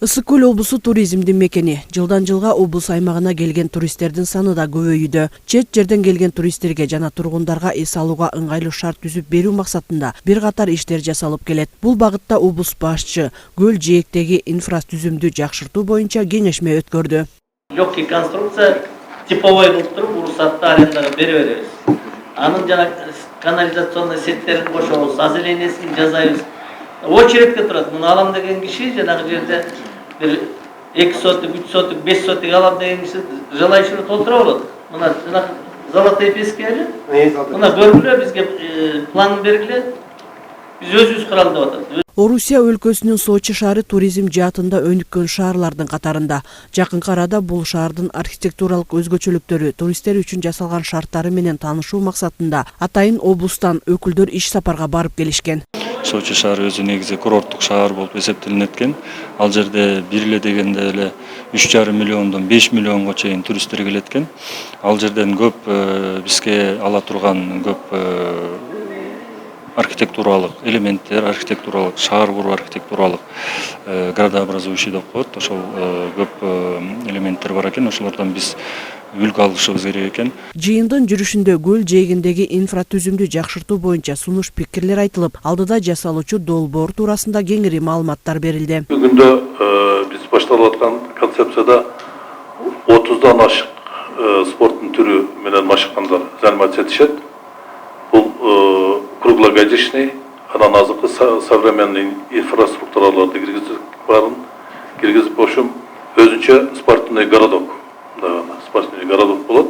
Ысык Көл облусу туризмдин мекени. Жылдан жылга облус аймагына келген туристтердин саны да көбөйүүдө. Чет жерден келген туристтерге жана тургундарга эс алууга ыңгайлуу шарт түзүп берүү максатында бир катар иштер жасалып келет. Бул багытта облус башчы көл жээктеги инфратүзүмдү жакшыртуу боюнча кеңешме өткөрдү. Легкий конструкция типовой кылып туруп уруксатты арендага бере беребиз. Анын жана канализационный сеттерин кошобуз, озеленениесин жасайбыз. Очередке турат. Муну алам деген киши жанагы жерде bir 2 сотик, 3 сотик, 5 сотик алам деген киши желающий толтура алат. Мына жанагы золотые пескели. Мына көргүлө бизге планын бергиле. Биз өзүбүз куралы деп атат. Орусия өлкөсүнүн Сочи шаары туризм жаатында өнүккөн шаарлардын катарында. Жакынкы арада бул шаардын архитектуралык өзгөчөлүктөрү, туристтер үчүн жасалган шарттары менен таанышуу максатында атайын облустан өкүлдөр иш сапарга барып келишкен. Сочи шаары өзү негизи курорттук шаар болуп эсептелинет экен. Ал жерде бир эле дегенде эле 3,5 миллиондон 5 миллионго чейин туристтер келет экен. Ал жерден көп бизге ала турган көп архитектуралык элементтер, архитектуралык шаар куруу, архитектуралык градообразующий деп коет. Ошол көп элементтер бар экен. Ошолордон биз үлгү алышыбыз керек экен. Жыйындын жүрүшүндө көл жээгиндеги инфратүзүмдү жакшыртуу боюнча сунуш пикирлер айтылып, алдыда жасалуучу долбоор туурасында кеңири маалыматтар берилди. Бүгүндө биз башталып аткан концепцияда 30дан ашык спорттун түрү менен машыккандар заниматься этишет. Бул круглогодичный, анан азыркы современный инфраструктураларды киргизип ошум өзүнчө спортивный городок. Спортивный городок болот.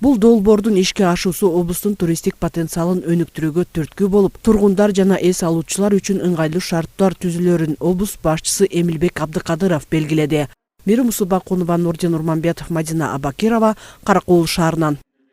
Бул долбоордун ишке ашуусу облустун туристтик потенциалын өнүктүрүүгө түрткү болуп, тургундар жана эс алуучулар үчүн ыңгайлуу шарттар түзүлөрүн облус башчысы Эмилбек Абдыкадыров белгиледи. Мирим Усубакунова, Нурдин Урманбетов, Мадина Абакирова, Каракол шаарынан.